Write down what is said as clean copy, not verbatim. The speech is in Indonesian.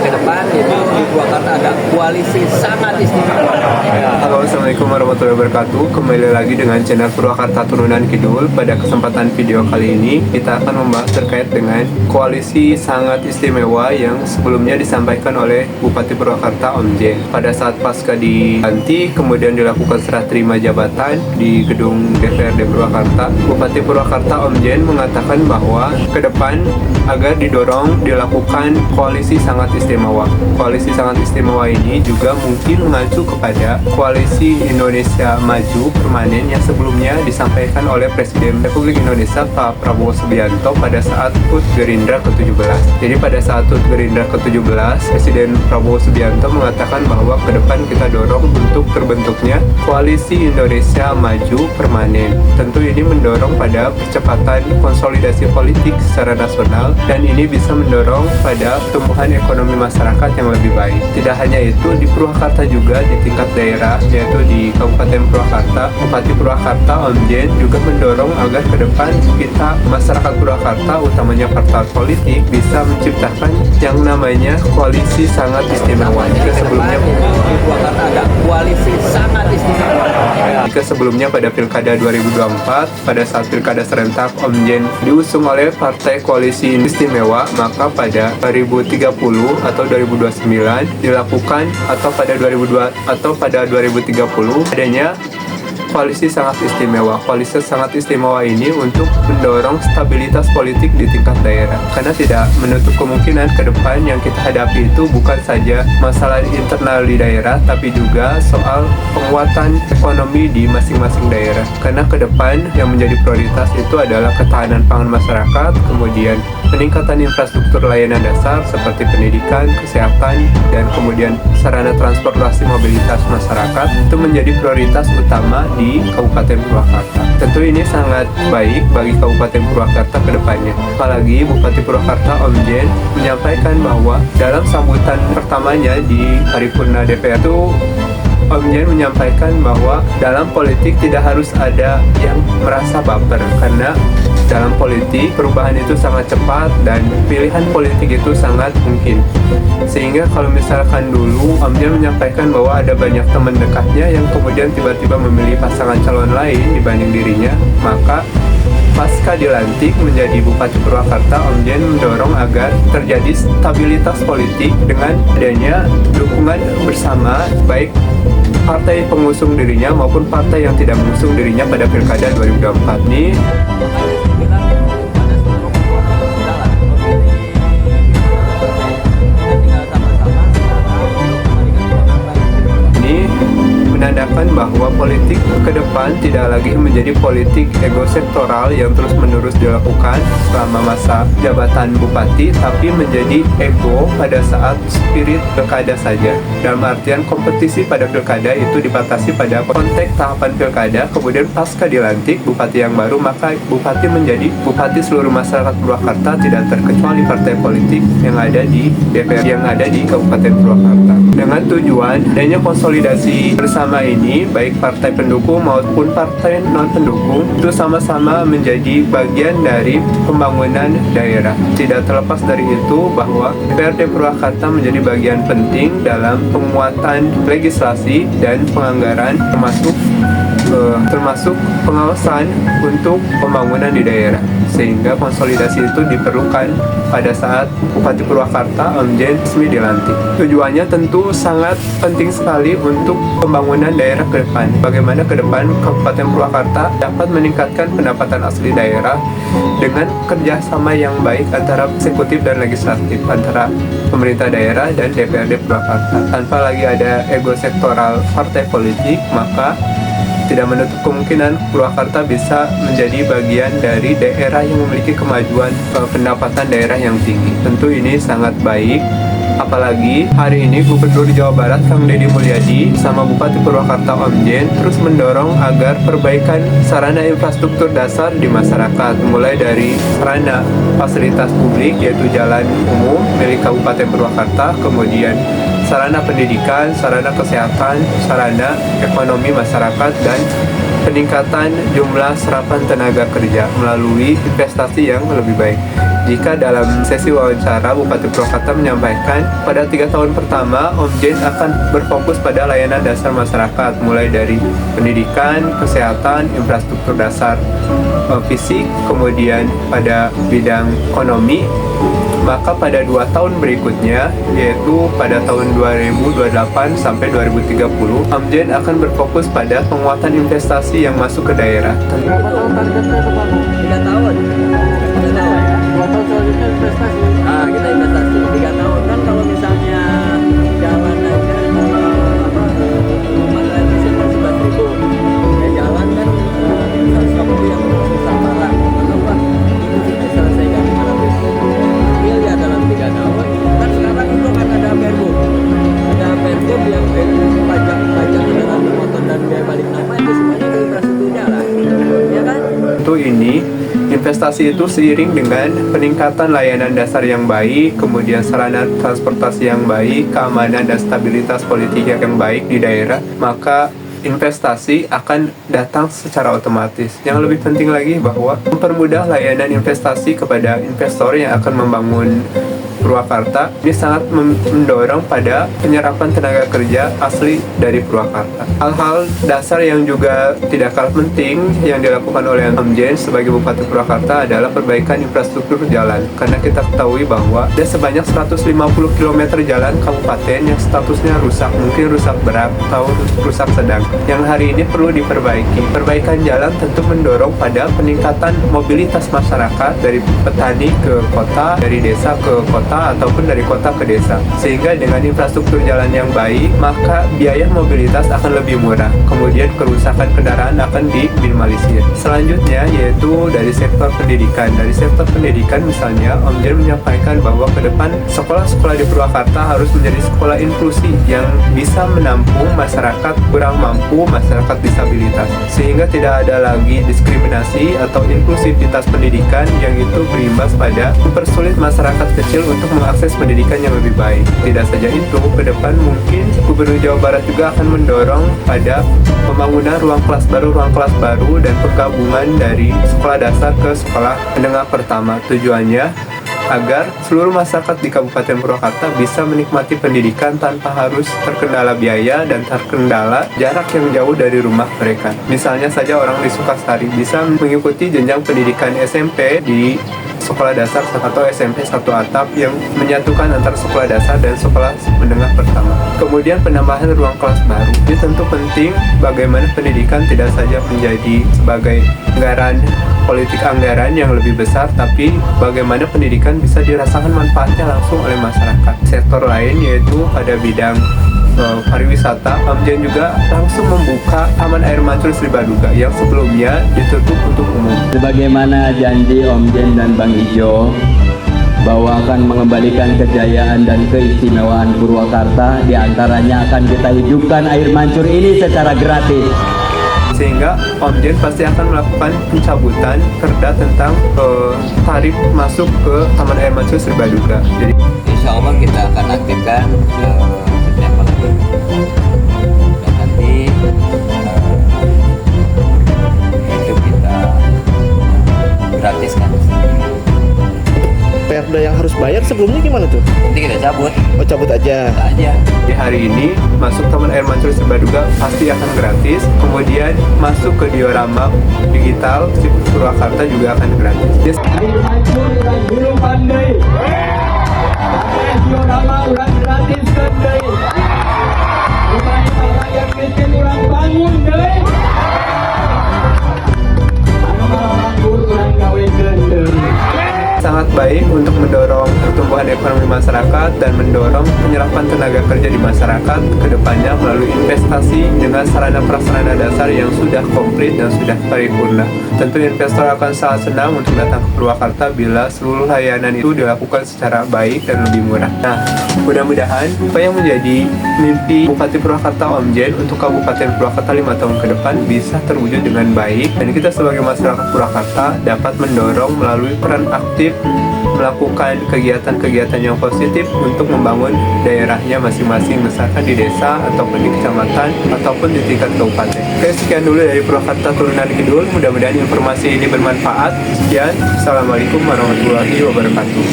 ke depan itu di Purwakarta ada koalisi sangat istimewa. Halo, Assalamualaikum warahmatullahi wabarakatuh. Kembali lagi dengan channel Purwakarta Turunan Kidul. Pada kesempatan video kali ini kita akan membahas terkait dengan koalisi sangat istimewa yang sebelumnya disampaikan oleh Bupati Purwakarta Om Jen. Pada saat pasca dilantik kemudian dilakukan serah terima jabatan di gedung DPRD Purwakarta, Bupati Purwakarta Om Jen mengatakan bahwa ke depan agar didorong dilakukan koalisi sangat istimewa. Koalisi sangat istimewa ini juga mungkin mengacu kepada Koalisi Indonesia Maju Permanen yang sebelumnya disampaikan oleh Presiden Republik Indonesia Pak Prabowo Subianto pada saat HUT Gerindra ke-17. Jadi pada saat HUT Gerindra ke-17, Presiden Prabowo Subianto mengatakan bahwa ke depan kita dorong untuk terbentuknya Koalisi Indonesia Maju Permanen. Tentu ini mendorong pada percepatan konsolidasi politik secara nasional dan ini bisa mendorong pada pertumbuhan ekonomi masyarakat yang lebih baik. Tidak hanya itu, di Purwakarta juga di tingkat daerah, yaitu di Kabupaten Purwakarta, Bupati Purwakarta Om Jen juga mendorong agar ke depan kita masyarakat Purwakarta, utamanya partai politik, bisa menciptakan yang namanya koalisi sangat istimewa. Jika sebelumnya di Purwakarta ada koalisi sangat istimewa. Jika sebelumnya pada Pilkada 2024, pada saat Pilkada serentak Om Jen diusung oleh Partai Koalisi Istimewa, maka pada 2030 atau 2029 dilakukan atau pada 2030 adanya koalisi sangat istimewa. Koalisi sangat istimewa ini untuk mendorong stabilitas politik di tingkat daerah. Karena tidak menutup kemungkinan ke depan yang kita hadapi itu bukan saja masalah internal di daerah, tapi juga soal penguatan ekonomi di masing-masing daerah. Karena ke depan yang menjadi prioritas itu adalah ketahanan pangan masyarakat, kemudian peningkatan infrastruktur layanan dasar seperti pendidikan, kesehatan, dan kemudian sarana transportasi mobilitas masyarakat itu menjadi prioritas utama di Kabupaten Purwakarta. Tentu ini sangat baik bagi Kabupaten Purwakarta ke depannya. Apalagi Bupati Purwakarta Om Jen menyampaikan bahwa dalam sambutan pertamanya di paripurna DPR itu Om Jen menyampaikan bahwa dalam politik tidak harus ada yang merasa baper, karena dalam politik perubahan itu sangat cepat dan pilihan politik itu sangat mungkin. Sehingga kalau misalkan dulu Om Jen menyampaikan bahwa ada banyak teman dekatnya yang kemudian tiba-tiba memilih pasangan calon lain dibanding dirinya, maka pasca dilantik menjadi Bupati Purwakarta, Om Jen mendorong agar terjadi stabilitas politik dengan adanya dukungan bersama baik partai pengusung dirinya maupun partai yang tidak mengusung dirinya pada Pilkada 2024 ini. Menandakan bahwa politik ke depan tidak lagi menjadi politik ego sektoral yang terus-menerus dilakukan selama masa jabatan bupati, tapi menjadi ego pada saat spirit pilkada saja. Dalam artian kompetisi pada pilkada itu dibatasi pada konteks tahapan pilkada, kemudian pasca dilantik bupati yang baru, maka bupati menjadi bupati seluruh masyarakat Purwakarta, tidak terkecuali partai politik yang ada di DPR yang ada di Kabupaten Purwakarta. Dengan tujuan adanya konsolidasi bersama ini, baik partai pendukung maupun partai non pendukung itu sama-sama menjadi bagian dari pembangunan daerah. Tidak terlepas dari itu bahwa DPRD Purwakarta menjadi bagian penting dalam penguatan legislasi dan penganggaran, termasuk pengawasan untuk pembangunan di daerah. Sehingga konsolidasi itu diperlukan pada saat Bupati Purwakarta Om Jen resmi dilantik. Tujuannya tentu sangat penting sekali untuk pembangunan daerah ke depan. Bagaimana ke depan Kabupaten Purwakarta dapat meningkatkan pendapatan asli daerah dengan kerjasama yang baik antara eksekutif dan legislatif, antara pemerintah daerah dan DPRD Purwakarta. Tanpa lagi ada ego sektoral partai politik, maka tidak menutup kemungkinan Purwakarta bisa menjadi bagian dari daerah yang memiliki kemajuan pendapatan daerah yang tinggi. Tentu ini sangat baik, apalagi hari ini Gubernur Jawa Barat Kang Deddy Mulyadi sama Bupati Purwakarta Om Jen terus mendorong agar perbaikan sarana infrastruktur dasar di masyarakat, mulai dari sarana fasilitas publik yaitu jalan umum milik Kabupaten Purwakarta, kemudian sarana pendidikan, sarana kesehatan, sarana ekonomi masyarakat, dan peningkatan jumlah serapan tenaga kerja melalui investasi yang lebih baik. Jika dalam sesi wawancara, Bupati Purwakarta menyampaikan pada 3 tahun pertama, Omjen akan berfokus pada layanan dasar masyarakat, mulai dari pendidikan, kesehatan, infrastruktur dasar fisik, kemudian pada bidang ekonomi. Maka pada 2 tahun berikutnya, yaitu pada tahun 2028 sampai 2030, Omjen akan berfokus pada penguatan investasi yang masuk ke daerah. Berapa tahun targetnya itu Pak? 3 tahun. 3 tahun. 2 tahun selanjutnya investasi. Ah, kita investasi 3 tahun kan kalau misalnya jalan aja rumah gratisan kan 11.000. Ya jalan kan 150 yang susah parah. Maka itu kita selesaikan 500 miliar dalam 3 tahun. Kan sekarang itu kan ada pergub. Ada pergub yang pajak kendaraan bermotor dan biaya balik nama itu semuanya ke infrastruktur jalan. Ya kan? Tentu ini investasi itu seiring dengan peningkatan layanan dasar yang baik, kemudian sarana transportasi yang baik, keamanan dan stabilitas politik yang baik di daerah, maka investasi akan datang secara otomatis. Yang lebih penting lagi bahwa mempermudah layanan investasi kepada investor yang akan membangun Purwakarta ini sangat mendorong pada penyerapan tenaga kerja asli dari Purwakarta. Hal-hal dasar yang juga tidak kalah penting yang dilakukan oleh Omjen sebagai Bupati Purwakarta adalah perbaikan infrastruktur jalan. Karena kita ketahui bahwa ada sebanyak 150 km jalan kabupaten yang statusnya rusak, mungkin rusak berat atau rusak sedang, yang hari ini perlu diperbaiki. Perbaikan jalan tentu mendorong pada peningkatan mobilitas masyarakat dari petani ke kota, dari desa ke kota, ataupun dari kota ke desa. Sehingga dengan infrastruktur jalan yang baik, maka biaya mobilitas akan lebih murah. Kemudian kerusakan kendaraan akan diminimalisir. Selanjutnya yaitu dari sektor pendidikan. Dari sektor pendidikan misalnya, Omjen menyampaikan bahwa ke depan sekolah-sekolah di Purwakarta harus menjadi sekolah inklusi yang bisa menampung masyarakat kurang mampu, masyarakat disabilitas. Sehingga tidak ada lagi diskriminasi atau inklusivitas pendidikan yang itu berimbas pada mempersulit masyarakat kecil untuk mengakses pendidikan yang lebih baik. Tidak saja itu, ke depan mungkin Gubernur Jawa Barat juga akan mendorong pada pembangunan ruang kelas baru dan penggabungan dari sekolah dasar ke sekolah menengah pertama. Tujuannya agar seluruh masyarakat di Kabupaten Purwakarta bisa menikmati pendidikan tanpa harus terkendala biaya dan terkendala jarak yang jauh dari rumah mereka. Misalnya saja orang di Sukasari bisa mengikuti jenjang pendidikan SMP di sekolah dasar atau SMP satu atap yang menyatukan antara sekolah dasar dan sekolah menengah pertama. Kemudian penambahan ruang kelas baru. Ini tentu penting bagaimana pendidikan tidak saja menjadi sebagai politik anggaran yang lebih besar, tapi bagaimana pendidikan bisa dirasakan manfaatnya langsung oleh masyarakat. Sektor lain yaitu pada bidang pariwisata, Omjen juga langsung membuka Taman Air Mancur Sri Baduga yang sebelumnya ditutup untuk umum. Sebagaimana janji Omjen dan Bang Ijo bahwa akan mengembalikan kejayaan dan keistimewaan Purwakarta, diantaranya akan kita hidupkan air mancur ini secara gratis. Sehingga Omjen pasti akan melakukan pencabutan perda tentang tarif masuk ke Taman Air Mancur Sri Baduga. Jadi Insya Allah kita akan aktifkan setiap malam dan nanti itu kita gratiskan. Perda yang harus bayar sebelumnya gimana tuh? Nanti kita cabut. Oh, cabut aja. Kita aja. di hari ini masuk Taman Air Mancur Sri Baduga pasti akan gratis. Kemudian masuk ke diorama digital di Purwakarta juga akan gratis. Air mancur urang dulu pandai. Pakai diorama urang gratis pandai. Rumah rakyat miskin urang bangun deui. Anu nganggur urang gawekeun deui. Sangat baik untuk mendorong pertumbuhan ekonomi masyarakat dan mendorong penyerapan tenaga kerja di masyarakat ke depannya melalui investasi dengan sarana prasarana dasar yang sudah komplit dan sudah paripurna. Tentu investor akan sangat senang untuk datang ke Purwakarta bila seluruh layanan itu dilakukan secara baik dan lebih murah. Nah, mudah-mudahan apa yang menjadi mimpi Bupati Purwakarta Omjen untuk Kabupaten Purwakarta 5 tahun ke depan bisa terwujud dengan baik, dan kita sebagai masyarakat Purwakarta dapat mendorong melalui peran aktif melakukan kegiatan-kegiatan yang positif untuk membangun daerahnya masing-masing, misalkan di desa, ataupun di kecamatan, ataupun di tingkat kabupaten. Oke, sekian dulu dari Purwakarta Turunan Kidul. Mudah-mudahan informasi ini bermanfaat. Sekian, Assalamualaikum warahmatullahi wabarakatuh.